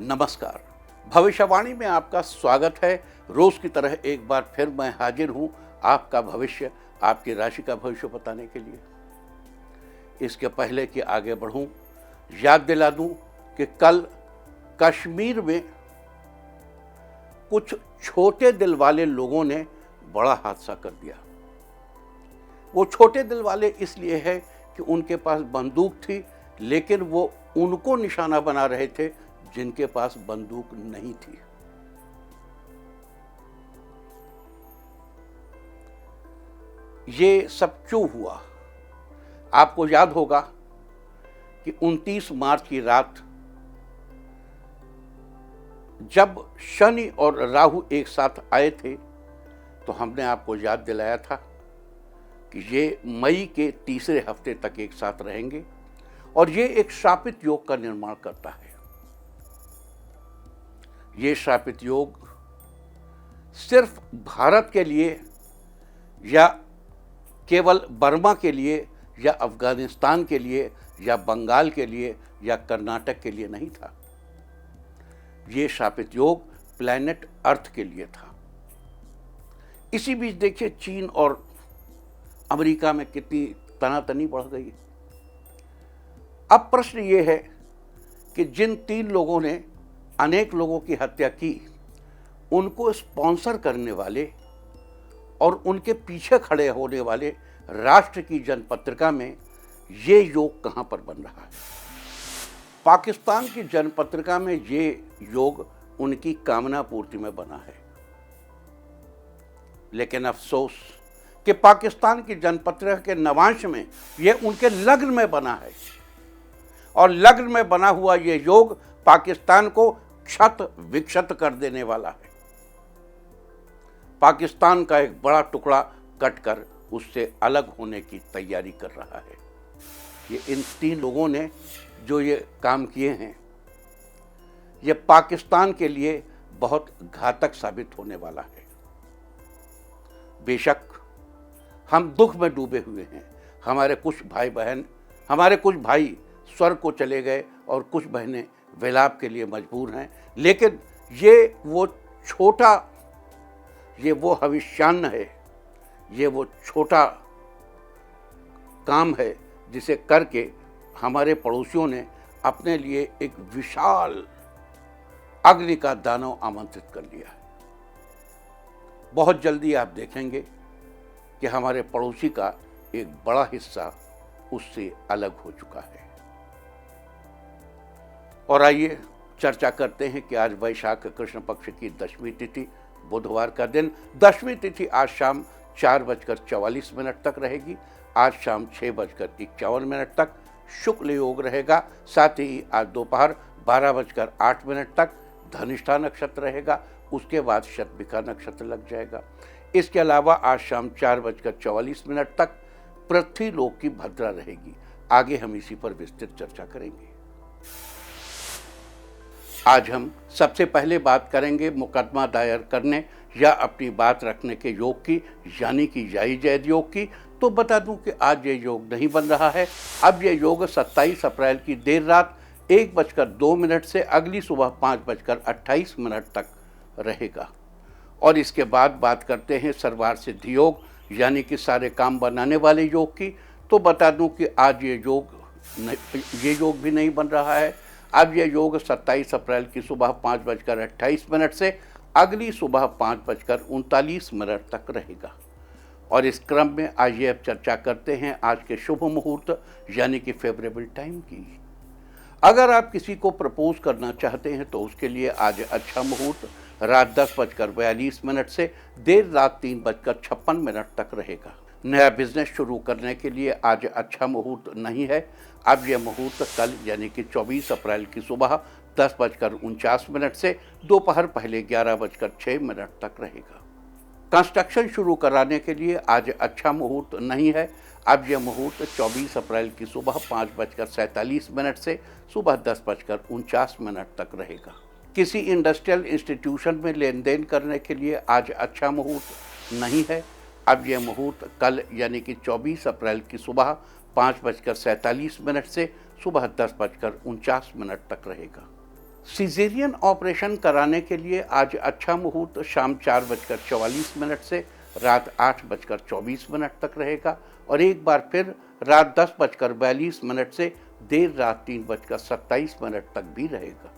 नमस्कार। भविष्यवाणी में आपका स्वागत है। रोज की तरह एक बार फिर मैं हाजिर हूं आपका भविष्य, आपकी राशि का भविष्य बताने के लिए। इसके पहले कि आगे बढ़ूं, याद दिला दूं कि कल कश्मीर में कुछ छोटे दिल वाले लोगों ने बड़ा हादसा कर दिया। वो छोटे दिल वाले इसलिए है कि उनके पास बंदूक थी, लेकिन वो उनको निशाना बना रहे थे जिनके पास बंदूक नहीं थी। ये सब क्यों हुआ? आपको याद होगा कि 29 मार्च की रात जब शनि और राहु एक साथ आए थे, तो हमने आपको याद दिलाया था कि ये मई के तीसरे हफ्ते तक एक साथ रहेंगे और ये एक शापित योग का निर्माण करता है। ये शापित योग सिर्फ भारत के लिए या केवल बर्मा के लिए या अफगानिस्तान के लिए या बंगाल के लिए या कर्नाटक के लिए नहीं था। ये शापित योग प्लैनेट अर्थ के लिए था। इसी बीच देखिए चीन और अमेरिका में कितनी तनातनी बढ़ गई। अब प्रश्न ये है कि जिन 3 लोगों ने अनेक लोगों की हत्या की, उनको स्पॉन्सर करने वाले और उनके पीछे खड़े होने वाले राष्ट्र की जनपत्रिका में ये योग कहां पर बन रहा है? पाकिस्तान की जनपत्रिका में ये योग उनकी कामना पूर्ति में बना है। लेकिन अफसोस कि पाकिस्तान की जनपत्रिका के नवांश में ये उनके लग्न में बना है और लग्न में बना हुआ ये योग पाकिस्तान को क्षत विक्षत कर देने वाला है। पाकिस्तान का एक बड़ा टुकड़ा कटकर उससे अलग होने की तैयारी कर रहा है। ये इन 3 लोगों ने जो ये काम किए हैं, ये पाकिस्तान के लिए बहुत घातक साबित होने वाला है। बेशक हम दुख में डूबे हुए हैं। हमारे कुछ भाई स्वर्ग को चले गए और कुछ बहनें विलाप के लिए मजबूर हैं। लेकिन ये वो हविष्यान्न है, ये वो छोटा काम है जिसे करके हमारे पड़ोसियों ने अपने लिए एक विशाल अग्नि का दानव आमंत्रित कर लिया है। बहुत जल्दी आप देखेंगे कि हमारे पड़ोसी का एक बड़ा हिस्सा उससे अलग हो चुका है। और आइए चर्चा करते हैं कि आज वैशाख कृष्ण पक्ष की 10वीं तिथि, बुधवार का दिन। 10वीं तिथि आज शाम 4:44 तक रहेगी। आज शाम 6:51 तक शुक्ल योग रहेगा। साथ ही आज दोपहर 12:08 तक धनिष्ठा नक्षत्र रहेगा। उसके बाद शतभिखा नक्षत्र लग जाएगा। इसके अलावा आज शाम 4:44 तक पृथ्वी लोक की भद्रा रहेगी। आगे हम इसी पर विस्तृत चर्चा करेंगे। आज हम सबसे पहले बात करेंगे मुकदमा दायर करने या अपनी बात रखने के योग की, यानी कि याई जैद योग की। तो बता दूं कि आज ये योग नहीं बन रहा है। अब ये योग 27 अप्रैल की देर रात 1:02 से अगली सुबह 5:28 तक रहेगा। और इसके बाद बात करते हैं सर्वार्थ सिद्धि योग, यानी कि सारे काम बनाने वाले योग की। तो बता दूं कि आज ये योग भी नहीं बन रहा है। अब यह योग 27 अप्रैल की सुबह 5:28 से अगली सुबह 5:39 तक रहेगा। और इस क्रम में आइए अब चर्चा करते हैं आज के शुभ मुहूर्त, यानी कि फेवरेबल टाइम की। अगर आप किसी को प्रपोज करना चाहते हैं तो उसके लिए आज अच्छा मुहूर्त रात 10:42 से देर रात 3:56 तक रहेगा। नया बिजनेस शुरू करने के लिए आज अच्छा मुहूर्त नहीं है। अब यह मुहूर्त कल यानी कि 24 अप्रैल की सुबह 10:49 से दोपहर पहले 11:06 तक रहेगा। कंस्ट्रक्शन शुरू कराने के लिए आज अच्छा मुहूर्त नहीं है। अब यह मुहूर्त 24 अप्रैल की सुबह 5:47 से सुबह 10:49 तक रहेगा। किसी इंडस्ट्रियल इंस्टीट्यूशन में लेन देन करने के लिए आज अच्छा मुहूर्त नहीं है। अब यह मुहूर्त कल यानी कि 24 अप्रैल की सुबह 5:47 से सुबह 10:49 तक रहेगा। सिजेरियन ऑपरेशन कराने के लिए आज अच्छा मुहूर्त शाम 4:44 से रात 8:24 तक रहेगा और एक बार फिर रात 10:42 से देर रात 3:27 तक भी रहेगा।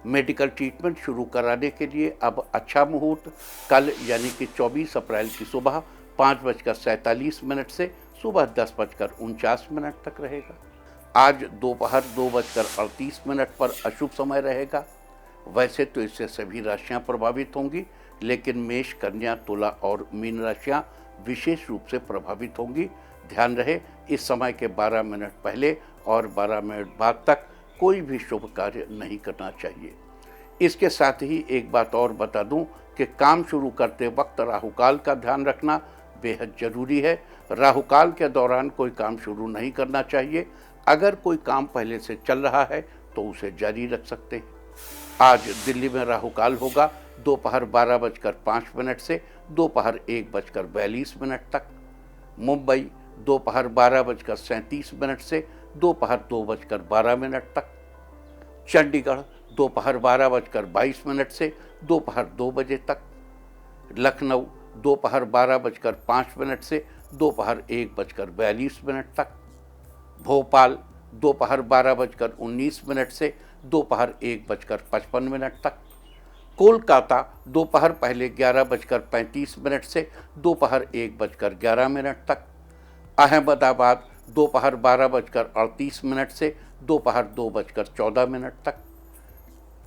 मेडिकल ट्रीटमेंट शुरू कराने के लिए अब अच्छा मुहूर्त कल यानी कि 24 अप्रैल की सुबह 5:47 से सुबह 10:49 तक रहेगा। आज दोपहर 2:38 पर अशुभ समय रहेगा। वैसे तो इससे सभी राशियां प्रभावित होंगी, लेकिन मेष, कन्या, तुला और मीन राशियां विशेष रूप से प्रभावित होंगी। ध्यान रहे, इस समय के 12 मिनट पहले और 12 मिनट बाद तक कोई भी शुभ कार्य नहीं करना चाहिए। इसके साथ ही एक बात और बता दूं कि काम शुरू करते वक्त राहुकाल का ध्यान रखना बेहद जरूरी है। राहुकाल के दौरान कोई काम शुरू नहीं करना चाहिए। अगर कोई काम पहले से चल रहा है तो उसे जारी रख सकते हैं। आज दिल्ली में राहुकाल होगा दोपहर 12:05 से दोपहर 1:42 तक। मुंबई दोपहर 12:37 से दोपहर 2:12 तक। चंडीगढ़ दोपहर 12:22 से दोपहर 2 बजे तक। लखनऊ दोपहर 12:05 से दोपहर 1:42 तक। भोपाल दोपहर 12:19 से दोपहर 1:55 तक। कोलकाता दोपहर पहले 11:35 से दोपहर 1:11 तक। अहमदाबाद दोपहर 12:38 से दोपहर 2:14 तक।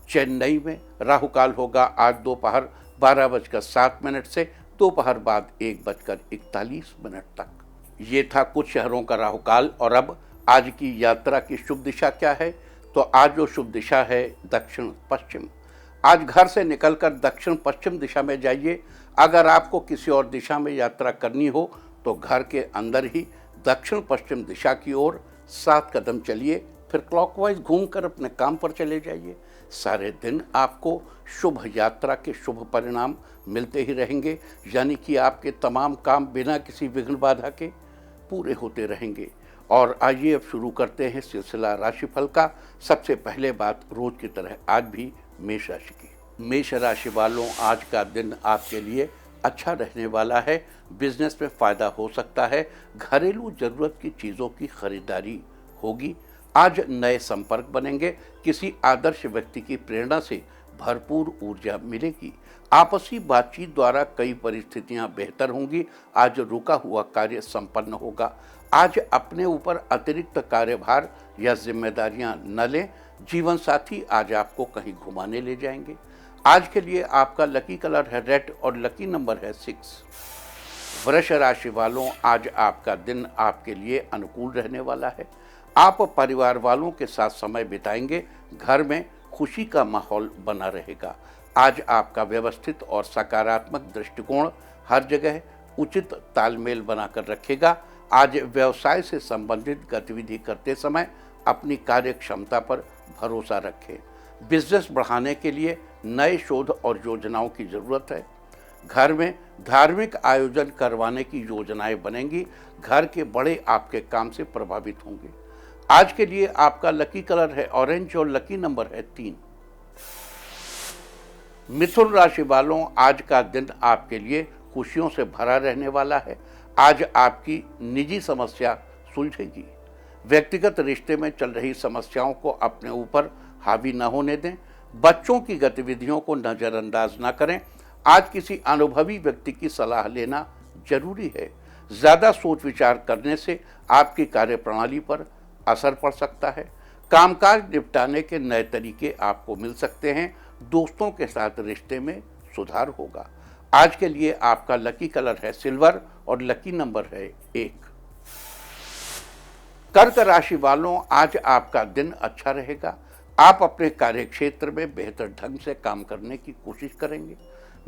चेन्नई में राहुकाल होगा आज दोपहर 12:07 से दोपहर बाद 1:41 तक। ये था कुछ शहरों का राहुकाल। और अब आज की यात्रा की शुभ दिशा क्या है? तो आज जो शुभ दिशा है दक्षिण पश्चिम। आज घर से निकलकर दक्षिण पश्चिम दिशा में जाइए। अगर आपको किसी और दिशा में यात्रा करनी हो तो घर के अंदर ही दक्षिण पश्चिम दिशा की ओर 7 कदम चलिए, फिर क्लॉकवाइज घूमकर अपने काम पर चले जाइए। सारे दिन आपको शुभ यात्रा के शुभ परिणाम मिलते ही रहेंगे, यानी कि आपके तमाम काम बिना किसी विघ्न बाधा के पूरे होते रहेंगे। और आइए अब शुरू करते हैं सिलसिला राशिफल का। सबसे पहले बात रोज की तरह आज भी मेष राशि की। मेष राशि वालों, आज का दिन आपके लिए अच्छा रहने वाला है। बिजनेस में फ़ायदा हो सकता है। घरेलू ज़रूरत की चीज़ों की खरीदारी होगी। आज नए संपर्क बनेंगे। किसी आदर्श व्यक्ति की प्रेरणा से भरपूर ऊर्जा मिलेगी। आपसी बातचीत द्वारा कई परिस्थितियां बेहतर होंगी। आज रुका हुआ कार्य संपन्न होगा। आज अपने ऊपर अतिरिक्त कार्यभार या जिम्मेदारियां न लें। जीवन साथी आज आपको कहीं घुमाने ले जाएंगे। आज के लिए आपका लकी कलर है रेड और लकी नंबर है 6। वृष राशि वालों, आज आपका दिन आपके लिए अनुकूल रहने वाला है। आप परिवार वालों के साथ समय बिताएंगे। घर में खुशी का माहौल बना रहेगा। आज आपका व्यवस्थित और सकारात्मक दृष्टिकोण हर जगह उचित तालमेल बनाकर रखेगा। आज व्यवसाय से संबंधित गतिविधि करते समय अपनी कार्य क्षमता पर भरोसा रखें। बिजनेस बढ़ाने के लिए नए शोध और योजनाओं की जरूरत है। घर में धार्मिक आयोजन करवाने की योजनाएं बनेंगी। घर के बड़े आपके काम से प्रभावित होंगे। आज के लिए आपका लकी कलर है ऑरेंज और लकी नंबर है 3। मिथुन राशि वालों, आज का दिन आपके लिए खुशियों से भरा रहने वाला है। आज आपकी निजी समस्या सुलझेगी। व्यक्तिगत रिश्ते में चल रही समस्याओं को अपने ऊपर हावी न होने दें। बच्चों की गतिविधियों को नज़रअंदाज न करें। आज किसी अनुभवी व्यक्ति की सलाह लेना जरूरी है। ज़्यादा सोच विचार करने से आपकी कार्यप्रणाली पर असर पड़ सकता है। कामकाज निपटाने के नए तरीके आपको मिल सकते हैं। दोस्तों के साथ रिश्ते में सुधार होगा। आज के लिए आपका लकी कलर है सिल्वर और लकी नंबर है 1। कर्क राशि वालों, आज आपका दिन अच्छा रहेगा। आप अपने कार्य क्षेत्र में बेहतर ढंग से काम करने की कोशिश करेंगे।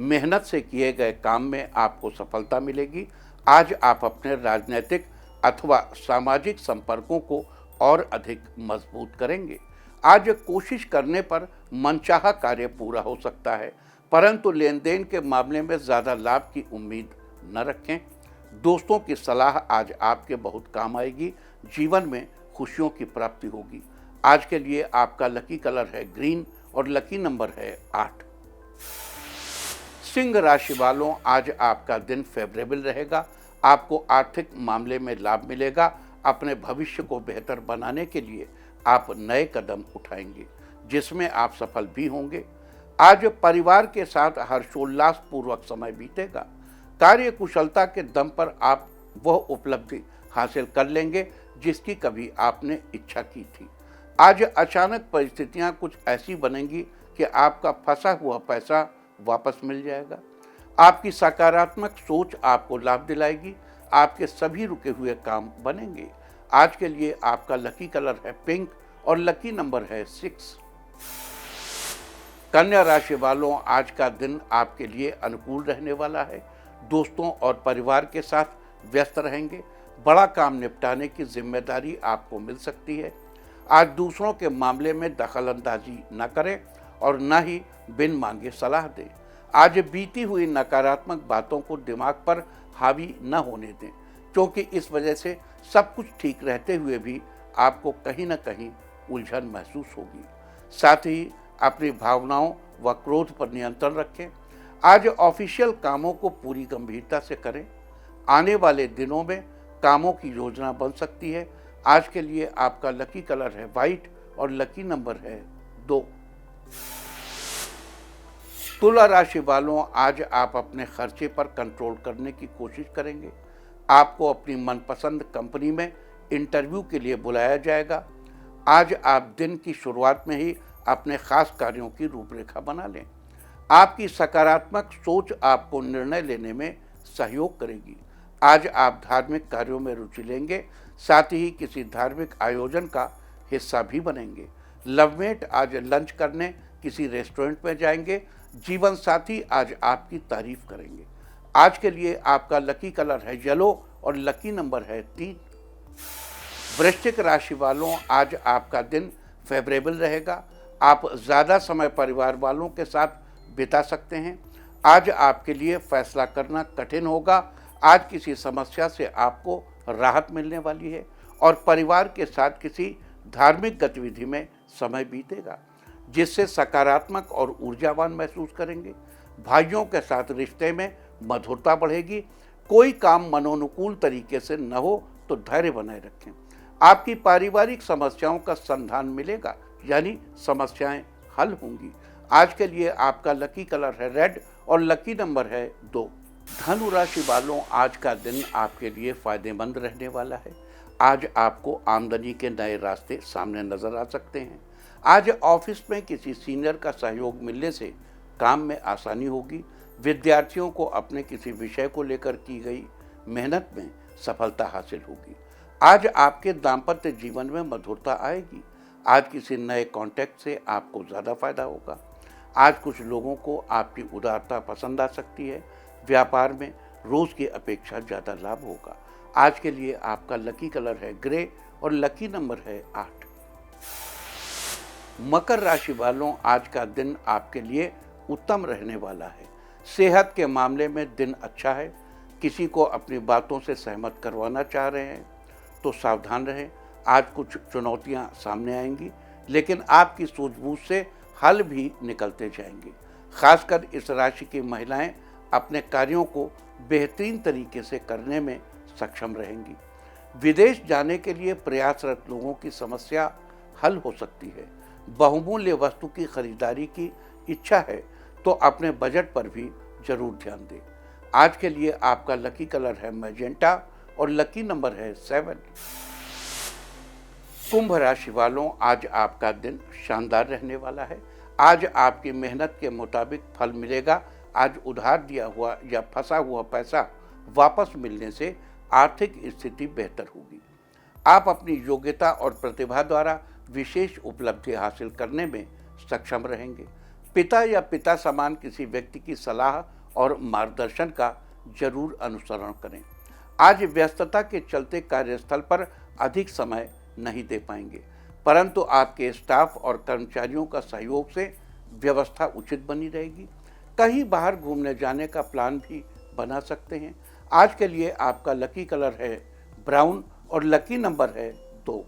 मेहनत से किए गए काम में आपको सफलता मिलेगी। आज आप अपने राजनीतिक अथवा सामाजिक संपर्कों को और अधिक मजबूत करेंगे। आज कोशिश करने पर मनचाहा कार्य पूरा हो सकता है, परंतु लेन देन के मामले में ज़्यादा लाभ की उम्मीद न रखें। दोस्तों की सलाह आज आपके बहुत काम आएगी। जीवन में खुशियों की प्राप्ति होगी। आज के लिए आपका लकी कलर है ग्रीन और लकी नंबर है 8। सिंह राशि वालों, आज आपका दिन फेवरेबल रहेगा। आपको आर्थिक मामले में लाभ मिलेगा। अपने भविष्य को बेहतर बनाने के लिए आप नए कदम उठाएंगे, जिसमें आप सफल भी होंगे। आज परिवार के साथ हर्षोल्लास पूर्वक समय बीतेगा। कार्य कुशलता के दम पर आप वह उपलब्धि हासिल कर लेंगे जिसकी कभी आपने इच्छा की थी। आज अचानक परिस्थितियां कुछ ऐसी बनेंगी कि आपका फंसा हुआ पैसा वापस मिल जाएगा। आपकी सकारात्मक सोच आपको लाभ दिलाएगी। आपके सभी रुके हुए काम बनेंगे। आज के लिए आपका लकी कलर है पिंक और लकी नंबर है 6। कन्या राशि वालों, आज का दिन आपके लिए अनुकूल रहने वाला है। दोस्तों और परिवार के साथ व्यस्त रहेंगे। बड़ा काम निपटाने की जिम्मेदारी आपको मिल सकती है। आज दूसरों के मामले में दखलंदाजी न करें और न ही बिन मांगे सलाह दें। आज बीती हुई नकारात्मक बातों को दिमाग पर हावी न होने दें, क्योंकि इस वजह से सब कुछ ठीक रहते हुए भी आपको कहीं न कहीं उलझन महसूस होगी। साथ ही अपनी भावनाओं व क्रोध पर नियंत्रण रखें। आज ऑफिशियल कामों को पूरी गंभीरता से करें। आने वाले दिनों में कामों की योजना बन सकती है। आज के लिए आपका लकी कलर है वाइट और लकी नंबर है 2। तुला राशि वालों, आज आप अपने खर्चे पर कंट्रोल करने की कोशिश करेंगे। आपको अपनी मनपसंद कंपनी में इंटरव्यू के लिए बुलाया जाएगा। आज आप दिन की शुरुआत में ही अपने खास कार्यों की रूपरेखा बना लें। आपकी सकारात्मक सोच आपको निर्णय लेने में सहयोग करेगी। आज आप धार्मिक कार्यों में रुचि लेंगे। साथ ही किसी धार्मिक आयोजन का हिस्सा भी बनेंगे। लवमेट आज लंच करने किसी रेस्टोरेंट में जाएंगे। जीवन साथी आज आपकी तारीफ करेंगे। आज के लिए आपका लकी कलर है येलो और लकी नंबर है 3। वृश्चिक राशि वालों, आज आपका दिन फेवरेबल रहेगा। आप ज़्यादा समय परिवार वालों के साथ बिता सकते हैं। आज आपके लिए फैसला करना कठिन होगा। आज किसी समस्या से आपको राहत मिलने वाली है और परिवार के साथ किसी धार्मिक गतिविधि में समय बीतेगा, जिससे सकारात्मक और ऊर्जावान महसूस करेंगे। भाइयों के साथ रिश्ते में मधुरता बढ़ेगी। कोई काम मनोनुकूल तरीके से न हो तो धैर्य बनाए रखें। आपकी पारिवारिक समस्याओं का समाधान मिलेगा, यानी समस्याएं हल होंगी। आज के लिए आपका लकी कलर है रेड और लकी नंबर है 2। धनु राशि वालों, आज का दिन आपके लिए फायदेमंद रहने वाला है। आज आपको आमदनी के नए रास्ते सामने नजर आ सकते हैं। आज ऑफिस में किसी सीनियर का सहयोग मिलने से काम में आसानी होगी। विद्यार्थियों को अपने किसी विषय को लेकर की गई मेहनत में सफलता हासिल होगी। आज आपके दाम्पत्य जीवन में मधुरता आएगी। आज किसी नए कॉन्टैक्ट से आपको ज़्यादा फायदा होगा। आज कुछ लोगों को आपकी उदारता पसंद आ सकती है। व्यापार में रोज़ की अपेक्षा ज़्यादा लाभ होगा। आज के लिए आपका लकी कलर है ग्रे और लकी नंबर है 8। मकर राशि वालों, आज का दिन आपके लिए उत्तम रहने वाला है। सेहत के मामले में दिन अच्छा है। किसी को अपनी बातों से सहमत करवाना चाह रहे हैं तो सावधान रहें। आज कुछ चुनौतियां सामने आएंगी, लेकिन आपकी सूझबूझ से हल भी निकलते जाएंगे। खासकर इस राशि की महिलाएं अपने कार्यों को बेहतरीन तरीके से करने में सक्षम रहेंगी। विदेश जाने के लिए प्रयासरत लोगों की समस्या हल हो सकती है। बहुमूल्य वस्तु की खरीदारी की इच्छा है तो अपने बजट पर भी जरूर ध्यान दें। आज के लिए आपका लकी कलर है मैजेंटा और लकी नंबर है 7। कुंभ राशि वालों, आज आपका दिन शानदार रहने वाला है। आज आपकी मेहनत के मुताबिक फल मिलेगा। आज उधार दिया हुआ या फंसा हुआ पैसा वापस मिलने से आर्थिक स्थिति बेहतर होगी। आप अपनी योग्यता और प्रतिभा द्वारा विशेष उपलब्धि हासिल करने में सक्षम रहेंगे। पिता या पिता समान किसी व्यक्ति की सलाह और मार्गदर्शन का जरूर अनुसरण करें। आज व्यस्तता के चलते कार्यस्थल पर अधिक समय नहीं दे पाएंगे, परंतु आपके स्टाफ और कर्मचारियों का सहयोग से व्यवस्था उचित बनी रहेगी। कहीं बाहर घूमने जाने का प्लान भी बना सकते हैं। आज के लिए आपका लकी कलर है ब्राउन और लकी नंबर है 2।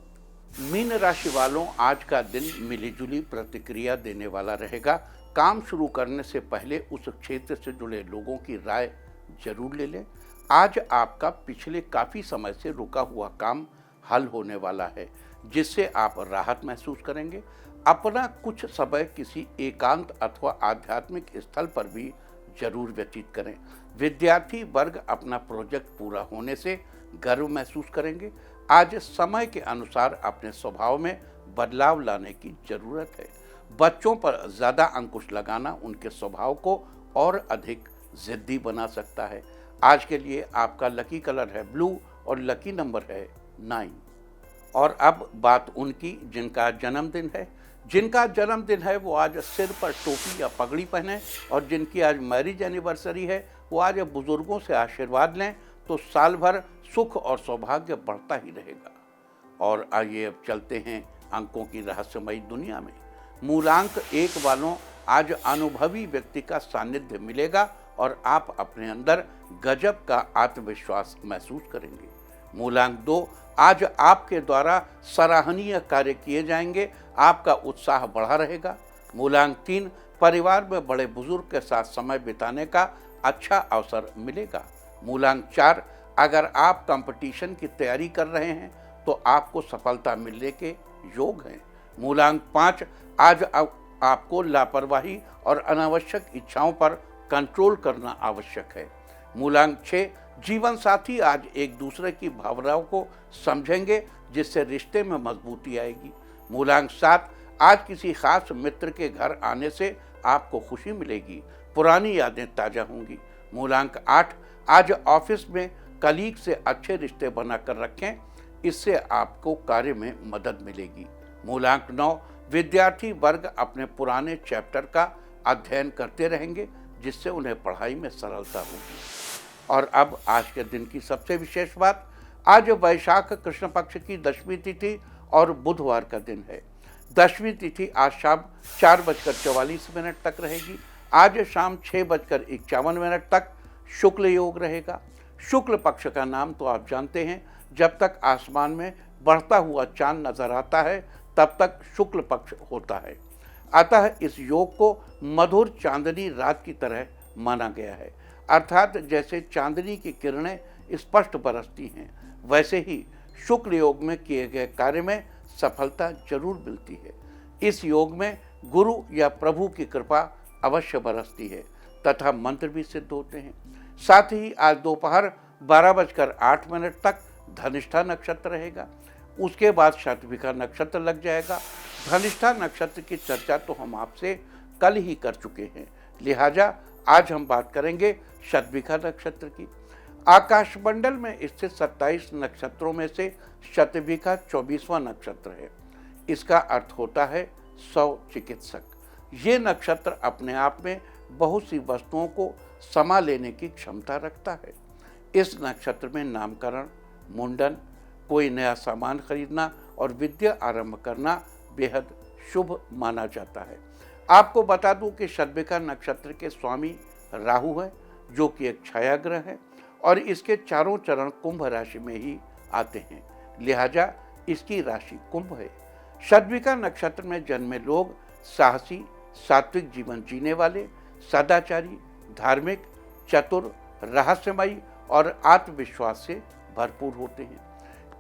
मीन राशि वालों, आज का दिन मिलीजुली प्रतिक्रिया देने वाला रहेगा। काम शुरू करने से पहले उस क्षेत्र से जुड़े लोगों की राय जरूर ले लें। आज आपका पिछले काफ़ी समय से रुका हुआ काम हल होने वाला है, जिससे आप राहत महसूस करेंगे। अपना कुछ समय किसी एकांत अथवा आध्यात्मिक स्थल पर भी जरूर व्यतीत करें। विद्यार्थी वर्ग अपना प्रोजेक्ट पूरा होने से गर्व महसूस करेंगे। आज समय के अनुसार अपने स्वभाव में बदलाव लाने की जरूरत है। बच्चों पर ज़्यादा अंकुश लगाना उनके स्वभाव को और अधिक जिद्दी बना सकता है। आज के लिए आपका लकी कलर है ब्लू और लकी नंबर है 9। और अब बात उनकी जिनका जन्मदिन है। जिनका जन्मदिन है वो आज सिर पर टोपी या पगड़ी पहने, और जिनकी आज मैरिज एनिवर्सरी है वो आज बुजुर्गों से आशीर्वाद लें, तो साल भर सुख और सौभाग्य बढ़ता ही रहेगा। और आइए अब चलते हैं अंकों की रहस्यमयी दुनिया में। मूलांक 1 वालों, आज अनुभवी व्यक्ति का सानिध्य मिलेगा और आप अपने अंदर गजब का आत्मविश्वास महसूस करेंगे। मूलांक 2, आज आपके द्वारा सराहनीय कार्य किए जाएंगे, आपका उत्साह बढ़ा रहेगा। मूलांक 3, परिवार में बड़े बुजुर्ग के साथ समय बिताने का अच्छा अवसर मिलेगा। मूलांक 4, अगर आप कंपटीशन की तैयारी कर रहे हैं तो आपको सफलता मिलने के योग हैं। मूलांक 5, आज आपको लापरवाही और अनावश्यक इच्छाओं पर कंट्रोल करना आवश्यक है। मूलांक 6, जीवन साथी आज एक दूसरे की भावनाओं को समझेंगे, जिससे रिश्ते में मजबूती आएगी। मूलांक 7, आज किसी खास मित्र के घर आने से आपको खुशी मिलेगी, पुरानी यादें ताज़ा होंगी। मूलांक 8, आज ऑफिस में कलीग से अच्छे रिश्ते बनाकर रखें, इससे आपको कार्य में मदद मिलेगी। मूलांक 9, विद्यार्थी वर्ग अपने पुराने चैप्टर का अध्ययन करते रहेंगे, जिससे उन्हें पढ़ाई में सरलता होगी। और अब आज के दिन की सबसे विशेष बात, आज वैशाख कृष्ण पक्ष की दशमी तिथि और बुधवार का दिन है। दशमी तिथि आज शाम 4:44 तक रहेगी। आज शाम 6:51 तक शुक्ल योग रहेगा। शुक्ल पक्ष का नाम तो आप जानते हैं, जब तक आसमान में बढ़ता हुआ चांद नजर आता है तब तक शुक्ल पक्ष होता है। अतः इस योग को मधुर चांदनी रात की तरह माना गया है, अर्थात जैसे चांदनी की किरणें स्पष्ट बरसती हैं, वैसे ही शुक्ल योग में किए गए कार्य में सफलता जरूर मिलती है। इस योग में गुरु या प्रभु की कृपा अवश्य बरसती है तथा मंत्र भी सिद्ध होते हैं। साथ ही आज दोपहर 12:08 तक धनिष्ठा नक्षत्र रहेगा। उसके बाद शतभिखा नक्षत्र लग जाएगा। धनिष्ठा नक्षत्र की चर्चा तो हम आपसे कल ही कर चुके हैं, लिहाजा आज हम बात करेंगे शतभिखा नक्षत्र की। आकाशमंडल में स्थित 27 नक्षत्रों में से शतभिखा 24वां नक्षत्र है। इसका अर्थ होता है 100 चिकित्सक। ये नक्षत्र अपने आप में बहुत सी वस्तुओं को समा लेने की क्षमता रखता है। इस नक्षत्र में नामकरण, मुंडन, कोई नया सामान खरीदना और विद्या आरंभ करना बेहद शुभ माना जाता है। आपको बता दूं कि शतभिखा नक्षत्र के स्वामी राहु है, जो कि एक छाया ग्रह है, और इसके चारों चरण कुंभ राशि में ही आते हैं, लिहाजा इसकी राशि कुंभ है। शतभिखा नक्षत्र में जन्मे लोग साहसी, सात्विक जीवन जीने वाले, सदाचारी, धार्मिक, चतुर, रहस्यमयी और आत्मविश्वास से भरपूर होते हैं।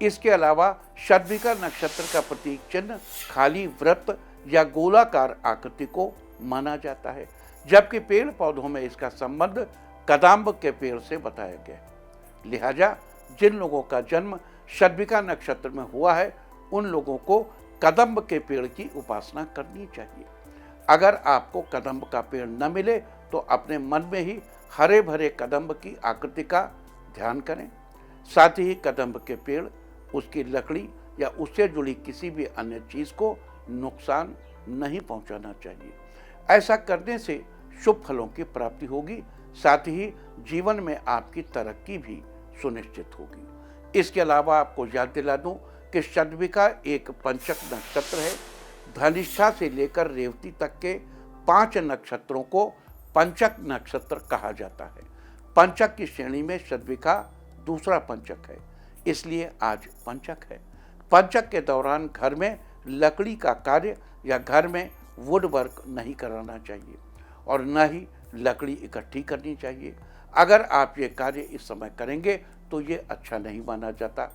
इसके अलावा शतभिखा नक्षत्र का प्रतीक चिन्ह खाली वृत्त या गोलाकार आकृति को माना जाता है, जबकि पेड़ पौधों में इसका संबंध कदम्ब के पेड़ से बताया गया है। लिहाजा जिन लोगों का जन्म शतभिखा नक्षत्र में हुआ है, उन लोगों को कदम्ब के पेड़ की उपासना करनी चाहिए। अगर आपको कदम्ब का पेड़ न मिले तो अपने मन में ही हरे भरे कदम्ब की आकृति का ध्यान करें। साथ ही कदम्ब के पेड़, उसकी लकड़ी या उससे जुड़ी किसी भी अन्य चीज़ को नुकसान नहीं पहुंचाना चाहिए। ऐसा करने से शुभ फलों की प्राप्ति होगी, साथ ही जीवन में आपकी तरक्की भी सुनिश्चित होगी। इसके अलावा आपको याद दिला दूं कि शतभिखा एक पंचक नक्षत्र है। धनिष्ठा से लेकर रेवती तक के 5 नक्षत्रों को पंचक नक्षत्र कहा जाता है। पंचक की श्रेणी में शतभिखा दूसरा पंचक है, इसलिए आज पंचक है। पंचक के दौरान घर में लकड़ी का कार्य या घर में वुड वर्क नहीं कराना चाहिए और न ही लकड़ी इकट्ठी करनी चाहिए। अगर आप ये कार्य इस समय करेंगे तो ये अच्छा नहीं माना जाता।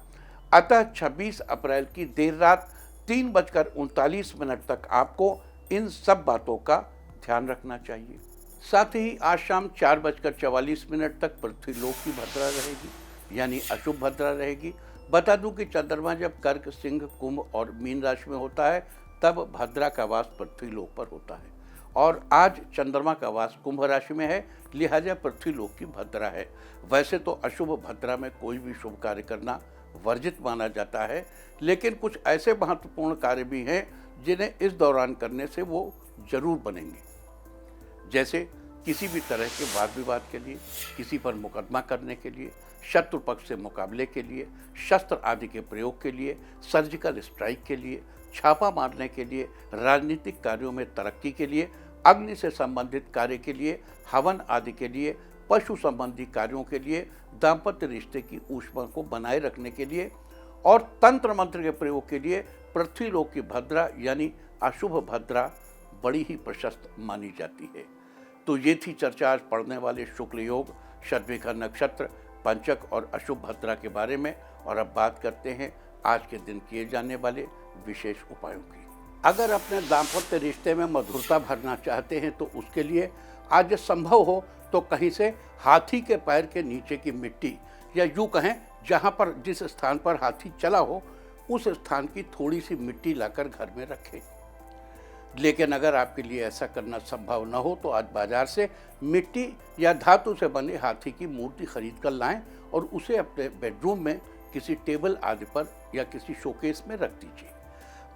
अतः 26 अप्रैल की देर रात 3:39 तक आपको इन सब बातों का ध्यान रखना चाहिए। साथ ही आज शाम 4:44 तक पृथ्वीलोक की भद्रा रहेगी, यानी अशुभ भद्रा रहेगी। बता दूं कि चंद्रमा जब कर्क, सिंह, कुंभ और मीन राशि में होता है तब भद्रा का वास पृथ्वीलोक पर होता है और आज चंद्रमा का वास कुंभ राशि में है, लिहाजा पृथ्वीलोक की भद्रा है। वैसे तो अशुभ भद्रा में कोई भी शुभ कार्य करना वर्जित माना जाता है, लेकिन कुछ ऐसे महत्वपूर्ण कार्य भी हैं जिन्हें इस दौरान करने से वो जरूर बनेंगे। जैसे किसी भी तरह के वाद विवाद के लिए, किसी पर मुकदमा करने के लिए, शत्रु पक्ष से मुकाबले के लिए, शस्त्र आदि के प्रयोग के लिए, सर्जिकल स्ट्राइक के लिए, छापा मारने के लिए, राजनीतिक कार्यों में तरक्की के लिए, अग्नि से संबंधित कार्य के लिए, हवन आदि के लिए, पशु संबंधी कार्यों के लिए, दाम्पत्य रिश्ते की ऊष्मा को बनाए रखने के लिए और तंत्र मंत्र के प्रयोग के लिए पृथ्वीलोक की भद्रा यानी अशुभ भद्रा बड़ी ही प्रशस्त मानी जाती है। तो ये थी चर्चा आज पढ़ने वाले शुक्ल योग, शतभिखा नक्षत्र, पंचक और अशुभ भद्रा के बारे में। और अब बात करते हैं आज के दिन किए जाने वाले विशेष उपायों की। अगर अपने दाम्पत्य रिश्ते में मधुरता भरना चाहते हैं तो उसके लिए आज संभव हो तो कहीं से हाथी के पैर के नीचे की मिट्टी या यूँ कहें जहाँ पर जिस स्थान पर हाथी चला हो उस स्थान की थोड़ी सी मिट्टी लाकर घर में रखें। लेकिन अगर आपके लिए ऐसा करना संभव न हो तो आज बाजार से मिट्टी या धातु से बने हाथी की मूर्ति खरीद कर लाएं और उसे अपने बेडरूम में किसी टेबल आदि पर या किसी शोकेस में रख दीजिए।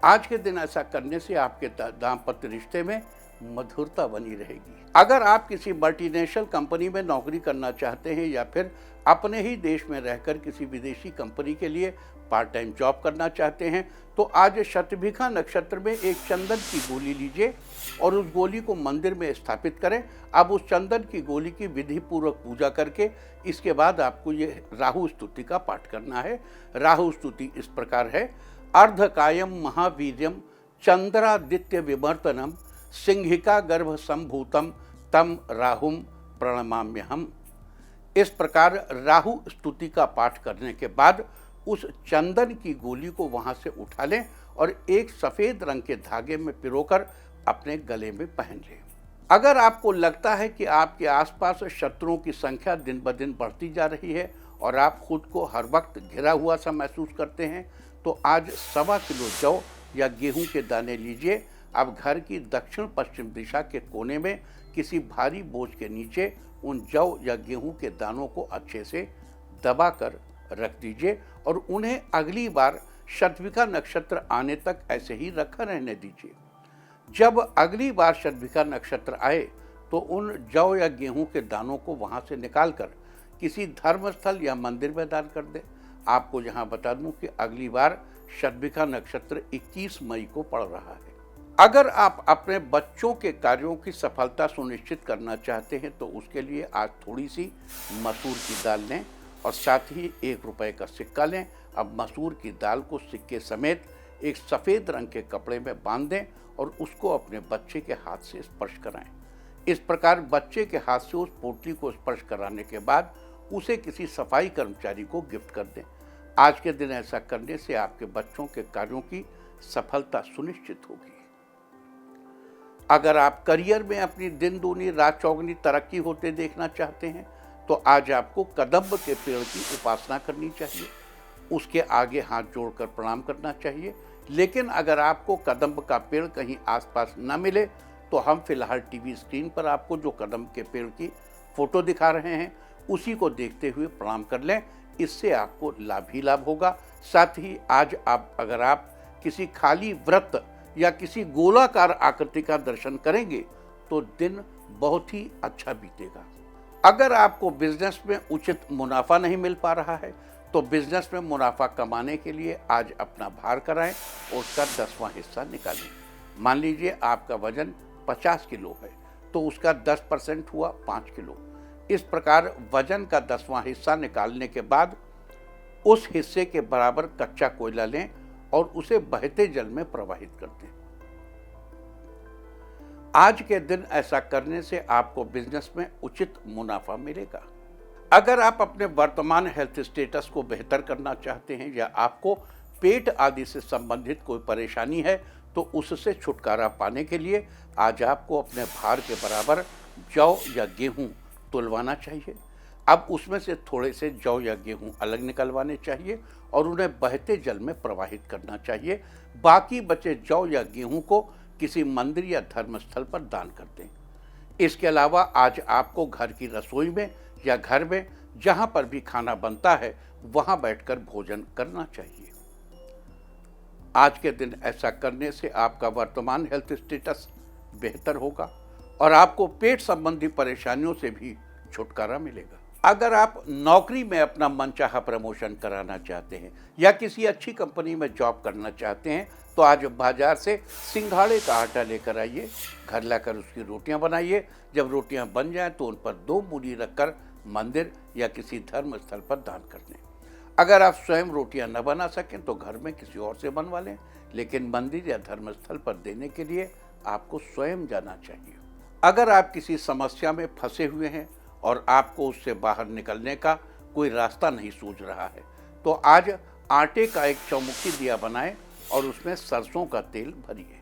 आज के दिन ऐसा करने से आपके दाम्पत्य रिश्ते में मधुरता बनी रहेगी। अगर आप किसी मल्टीनेशनल कंपनी में नौकरी करना चाहते हैं या फिर अपने ही देश में रहकर किसी विदेशी कंपनी के लिए पार्ट टाइम जॉब करना चाहते हैं तो आज शतभिखा नक्षत्र में एक चंदन की गोली लीजिए और उस गोली को मंदिर में स्थापित करें। अब उस चंदन की गोली की विधि पूर्वक पूजा करके इसके बाद आपको ये राहु स्तुति का पाठ करना है। राहु स्तुति इस प्रकार है: अर्धकायम महावीर्यम चंद्रादित्य विवर्तनम सिंहिका गर्भ संभूतम तम राहुम प्रणमाम्यहम। इस प्रकार राहु स्तुति का पाठ करने के बाद उस चंदन की गोली को वहां से उठा लें और एक सफेद रंग के धागे में पिरोकर अपने गले में पहन लें। अगर आपको लगता है कि आपके आसपास शत्रुओं की संख्या दिन ब दिन बढ़ती जा रही है और आप खुद को हर वक्त घिरा हुआ सा महसूस करते हैं तो आज 1.25 किलो जौ या गेहूं के दाने लीजिए। अब घर की दक्षिण पश्चिम दिशा के कोने में किसी भारी बोझ के नीचे उन जौ या गेहूं के दानों को अच्छे से दबाकर रख दीजिए और उन्हें अगली बार शतभिखा नक्षत्र आने तक ऐसे ही रखा रहने दीजिए। जब अगली बार शतभिखा नक्षत्र आए तो उन जौ या गेहूं के दानों को वहां से निकालकर किसी धर्मस्थल या मंदिर में दान कर दें। आपको यहाँ बता दूं कि अगली बार शतभिखा नक्षत्र 21 मई को पड़ रहा है। अगर आप अपने बच्चों के कार्यों की सफलता सुनिश्चित करना चाहते हैं तो उसके लिए आज थोड़ी सी मसूर की दाल लें और साथ ही 1 रुपए का सिक्का लें। अब मसूर की दाल को सिक्के समेत एक सफ़ेद रंग के कपड़े में बांध दें और उसको अपने बच्चे के हाथ से स्पर्श कराएं। इस प्रकार बच्चे के हाथ से उस पोटली को स्पर्श कराने के बाद उसे किसी सफाई कर्मचारी को गिफ्ट कर दें। आज के दिन ऐसा करने से आपके बच्चों के कार्यों की सफलता सुनिश्चित होगी। अगर आप करियर में अपनी दिन दूनी रात चौगुनी तरक्की होते देखना चाहते हैं तो आज आपको कदम्ब के पेड़ की उपासना करनी चाहिए, उसके आगे हाथ जोड़कर प्रणाम करना चाहिए। लेकिन अगर आपको कदम्ब का पेड़ कहीं आसपास न मिले तो हम फिलहाल टीवी स्क्रीन पर आपको जो कदम्ब के पेड़ की फोटो दिखा रहे हैं उसी को देखते हुए प्रणाम कर लें, इससे आपको लाभ ही लाभ होगा। साथ ही आज अगर आप किसी खाली व्रत या किसी गोलाकार आकृति का दर्शन करेंगे तो दिन बहुत ही अच्छा बीतेगा। अगर आपको बिजनेस में उचित मुनाफा नहीं मिल पा रहा है तो बिजनेस में मुनाफा कमाने के लिए आज अपना भार कराएं और उसका 10वां हिस्सा निकालें। मान लीजिए आपका वजन 50 किलो है तो उसका 10% हुआ 5 किलो। इस प्रकार वजन का 10वां हिस्सा निकालने के बाद उस हिस्से के बराबर कच्चा कोयला लें और उसे बहते जल में प्रवाहित कर दें। आज के दिन ऐसा करने से आपको बिजनेस में उचित मुनाफा मिलेगा। अगर आप अपने वर्तमान हेल्थ स्टेटस को बेहतर करना चाहते हैं या आपको पेट आदि से संबंधित कोई परेशानी है तो उससे छुटकारा पाने के लिए आज आपको अपने भार के बराबर जौ या गेहूं तुलवाना चाहिए। अब उसमें से थोड़े से जौ या गेहूं अलग निकलवाने चाहिए और उन्हें बहते जल में प्रवाहित करना चाहिए। बाकी बचे जौ या गेहूं को किसी मंदिर या धर्मस्थल पर दान कर दें। इसके अलावा आज आपको घर की रसोई में या घर में जहां पर भी खाना बनता है वहां बैठकर भोजन करना चाहिए। आज के दिन ऐसा करने से आपका वर्तमान हेल्थ स्टेटस बेहतर होगा और आपको पेट संबंधी परेशानियों से भी छुटकारा मिलेगा। अगर आप नौकरी में अपना मनचाहा प्रमोशन कराना चाहते हैं या किसी अच्छी कंपनी में जॉब करना चाहते हैं तो आज बाजार से सिंघाड़े का आटा लेकर आइए, घर लाकर उसकी रोटियां बनाइए। जब रोटियां बन जाएं तो उन पर 2 मूली रखकर मंदिर या किसी धर्म स्थल पर दान कर दें। अगर आप स्वयं रोटियां न बना सकें तो घर में किसी और से बनवा लें, लेकिन मंदिर या धर्मस्थल पर देने के लिए आपको स्वयं जाना चाहिए। अगर आप किसी समस्या में फंसे हुए हैं और आपको उससे बाहर निकलने का कोई रास्ता नहीं सूझ रहा है तो आज आटे का एक चौमुखी दिया बनाएं और उसमें सरसों का तेल भरिए।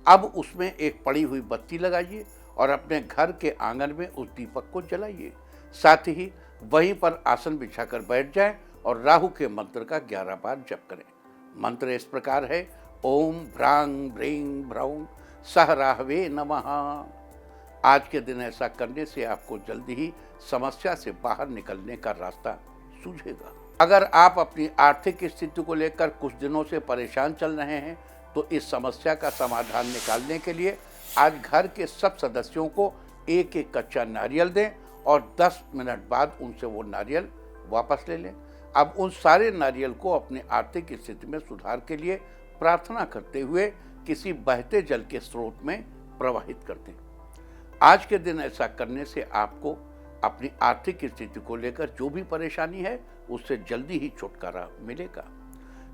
अब उसमें एक पड़ी हुई बत्ती लगाइए और अपने घर के आंगन में उस दीपक को जलाइए। साथ ही वहीं पर आसन बिछाकर बैठ जाएं और राहु के मंत्र का 11 बार जप करें। मंत्र इस प्रकार है, ओम भ्रांग भ्रीं भ्रौं सह राहवे नमः। आज के दिन ऐसा करने से आपको जल्दी ही समस्या से बाहर निकलने का रास्ता सूझेगा। अगर आप अपनी आर्थिक स्थिति को लेकर कुछ दिनों से परेशान चल रहे हैं तो इस समस्या का समाधान निकालने के लिए आज घर के सब सदस्यों को एक एक कच्चा नारियल दें और 10 मिनट बाद उनसे वो नारियल वापस ले लें। अब उन सारे नारियल को अपनी आर्थिक स्थिति में सुधार के लिए प्रार्थना करते हुए किसी बहते जल के स्रोत में प्रवाहित कर दें। आज के दिन ऐसा करने से आपको अपनी आर्थिक स्थिति को लेकर जो भी परेशानी है उससे जल्दी ही छुटकारा मिलेगा।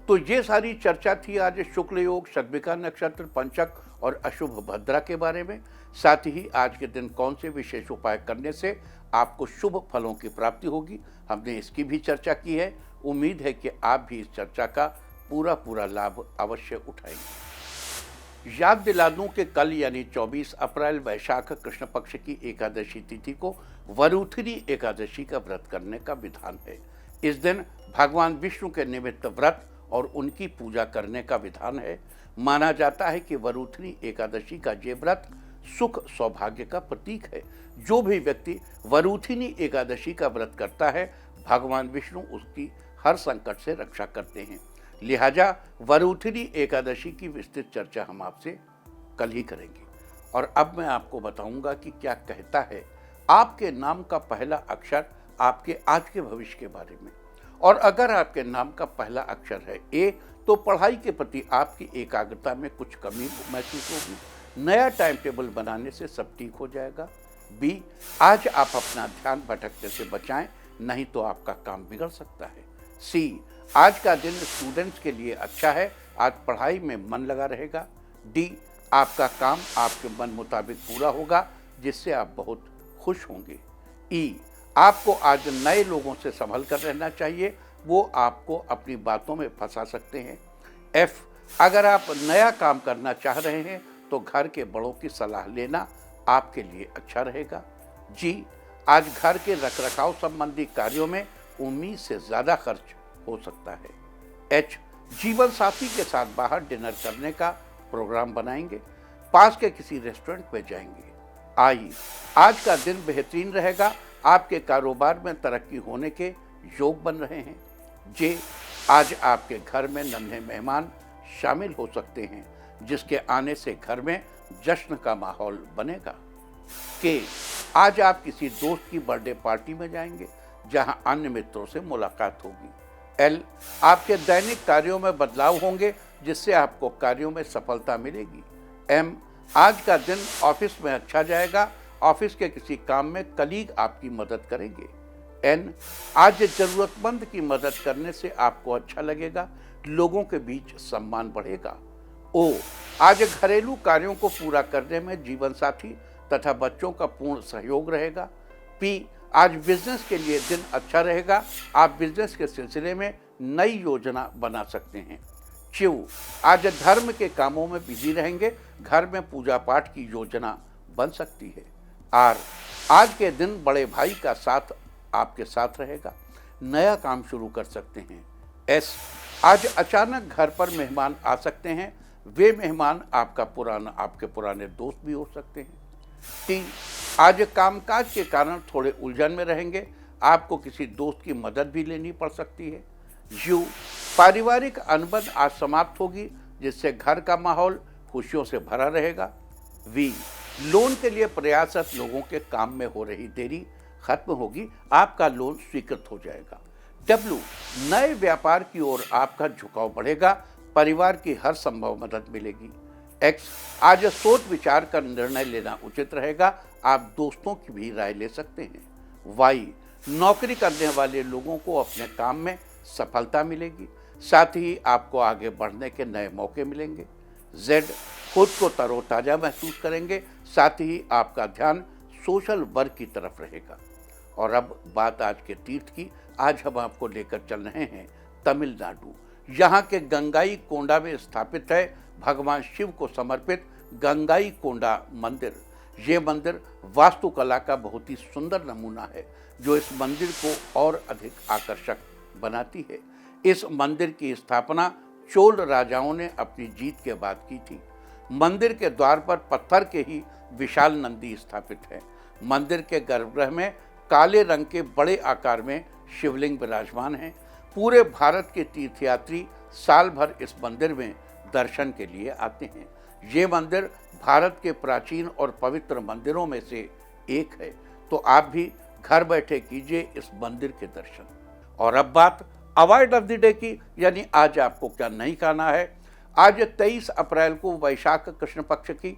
तो ये सारी चर्चा थी आज शुक्ल योग, शतभिका नक्षत्र, पंचक और अशुभ भद्रा के बारे में। साथ ही आज के दिन कौन से विशेष उपाय करने से आपको शुभ फलों की प्राप्ति होगी, हमने इसकी भी चर्चा की है। उम्मीद है कि आप भी इस चर्चा का पूरा लाभ अवश्य उठाएंगे। याद दिला दूं कि कल यानी 24 अप्रैल वैशाख कृष्ण पक्ष की एकादशी तिथि को वरूथिनी एकादशी का व्रत करने का विधान है। इस दिन भगवान विष्णु के निमित्त व्रत और उनकी पूजा करने का विधान है। माना जाता है कि वरूथिनी एकादशी का ये व्रत सुख सौभाग्य का प्रतीक है। जो भी व्यक्ति वरूथिनी एकादशी का व्रत करता है भगवान विष्णु उसकी हर संकट से रक्षा करते हैं। लिहाजा वरूथिनी एकादशी की विस्तृत चर्चा हम आपसे कल ही करेंगे। और अब मैं आपको बताऊंगा कि क्या कहता है आपके नाम का पहला अक्षर आपके आज के भविष्य के बारे में। और अगर आपके नाम का पहला अक्षर है ए तो पढ़ाई के प्रति आपकी एकाग्रता में कुछ कमी महसूस होगी। नया टाइम टेबल बनाने से सब ठीक हो जाएगा। बी, आज आप अपना ध्यान भटकने से बचाएं, नहीं तो आपका काम बिगड़ सकता है। सी, आज का दिन स्टूडेंट्स के लिए अच्छा है, आज पढ़ाई में मन लगा रहेगा। डी, आपका काम आपके मन मुताबिक पूरा होगा जिससे आप बहुत खुश होंगे। ई, आपको आज नए लोगों से संभल कर रहना चाहिए, वो आपको अपनी बातों में फंसा सकते हैं। एफ, अगर आप नया काम करना चाह रहे हैं तो घर के बड़ों की सलाह लेना आपके लिए अच्छा रहेगा। जी, आज घर के रखरखाव संबंधी कार्यों में उम्मीद से ज़्यादा खर्च हो सकता है। एच, जीवन साथी के साथ बाहर डिनर करने का प्रोग्राम बनाएंगे, पास के किसी रेस्टोरेंट में जाएंगे। आई, आज का दिन बेहतरीन रहेगा, आपके कारोबार में तरक्की होने के योग बन रहे हैं। जे, आज आपके घर में नन्हे मेहमान शामिल हो सकते हैं जिसके आने से घर में जश्न का माहौल बनेगा। के, आज आप किसी दोस्त की बर्थडे पार्टी में जाएंगे जहां अन्य मित्रों से मुलाकात होगी। एल, आपके दैनिक कार्यों में बदलाव होंगे जिससे आपको कार्यों में सफलता मिलेगी। एम, आज का दिन ऑफिस में अच्छा जाएगा, ऑफिस के किसी काम में कलीग आपकी मदद करेंगे। एन, आज जरूरतमंद की मदद करने से आपको अच्छा लगेगा, लोगों के बीच सम्मान बढ़ेगा। ओ, आज घरेलू कार्यों को पूरा करने में जीवन साथी तथा बच्चों का पूर्ण सहयोग रहेगा। पी, आज बिजनेस के लिए दिन अच्छा रहेगा। आप बिजनेस के सिलसिले में नई योजना बना सकते हैं। क्यू, आज धर्म के कामों में बिजी रहेंगे। घर में पूजा पाठ की योजना बन सकती है। आर, आज के दिन बड़े भाई का साथ आपके साथ रहेगा, नया काम शुरू कर सकते हैं। एस, आज अचानक घर पर मेहमान आ सकते हैं। वे मेहमान आपके पुराने दोस्त भी हो सकते हैं। टी, आज कामकाज के कारण थोड़े उलझन में रहेंगे। आपको किसी दोस्त की मदद भी लेनी पड़ सकती है। यू, पारिवारिक अनबन आज समाप्त होगी, जिससे घर का माहौल खुशियों से भरा रहेगा। वी, लोन के लिए प्रयासरत लोगों के काम में हो रही देरी खत्म होगी, आपका लोन स्वीकृत हो जाएगा। डब्ल्यू, नए व्यापार की ओर आपका झुकाव बढ़ेगा, परिवार की हर संभव मदद मिलेगी। एक्स, आज सोच विचार कर निर्णय लेना उचित रहेगा, आप दोस्तों की भी राय ले सकते हैं। वाई, नौकरी करने वाले लोगों को अपने काम में सफलता मिलेगी, साथ ही आपको आगे बढ़ने के नए मौके मिलेंगे। जेड, खुद को तरोताजा महसूस करेंगे, साथ ही आपका ध्यान सोशल वर्क की तरफ रहेगा। और अब बात आज के तीर्थ की। आज हम आपको लेकर चल रहे हैं तमिलनाडु। यहाँ के गंगाई कोंडा में स्थापित है भगवान शिव को समर्पित गंगाई कोंडा मंदिर। ये मंदिर वास्तुकला का बहुत ही सुंदर नमूना है, जो इस मंदिर को और अधिक आकर्षक बनाती है। इस मंदिर की स्थापना चोल राजाओं ने अपनी जीत के बाद की थी। मंदिर के द्वार पर पत्थर के ही विशाल नंदी स्थापित है। मंदिर के गर्भगृह में काले रंग के बड़े आकार में शिवलिंग विराजमान हैं। पूरे भारत के तीर्थयात्री साल भर इस मंदिर में दर्शन के लिए आते हैं। ये मंदिर भारत के प्राचीन और पवित्र मंदिरों में से एक है, तो आप भी घर बैठे कीजिए इस मंदिर के दर्शन। और अब बात अवॉइड ऑफ द डे की, यानी आज आपको क्या नहीं खाना है। आज 23 अप्रैल को वैशाख कृष्ण पक्ष की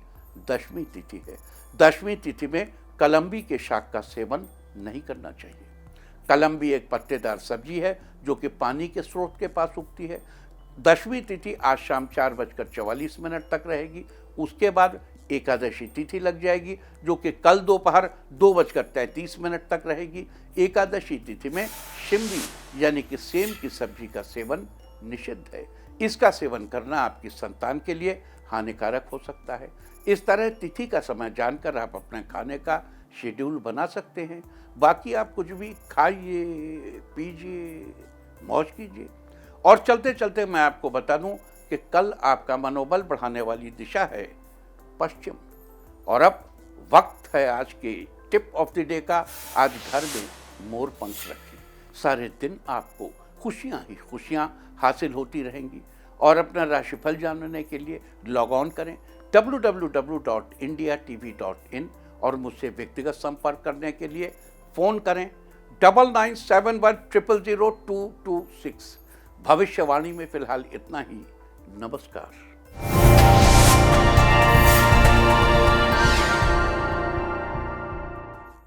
दशमी तिथि है। दशमी तिथि में कलम्बी के शाक का सेवन नहीं करना चाहिए। कलम्बी एक पत्तेदार सब्जी है जो कि पानी के स्रोत के पास उगती है। दशमी तिथि आज शाम 4:44 तक रहेगी। उसके बाद एकादशी तिथि लग जाएगी, जो कि कल दोपहर 2:33 तक रहेगी। एकादशी तिथि में शिम्बी यानी कि सेम की सब्जी का सेवन निषिद्ध है। इसका सेवन करना आपकी संतान के लिए हानिकारक हो सकता है। इस तरह तिथि का समय जानकर आप अपने खाने का शेड्यूल बना सकते हैं। बाकी आप कुछ भी खाइए, पीजिए, मौज कीजिए। और चलते चलते मैं आपको बता दूं कि कल आपका मनोबल बढ़ाने वाली दिशा है पश्चिम। और अब वक्त है आज के टिप ऑफ द डे का। आज घर में मोर पंख रखें, सारे दिन आपको खुशियां ही खुशियां हासिल होती रहेंगी। और अपना राशिफल जानने के लिए लॉग ऑन करें www.indiatv.in और मुझसे व्यक्तिगत संपर्क करने के लिए फ़ोन करें 9971000226। भविष्यवाणी में फिलहाल इतना ही। नमस्कार।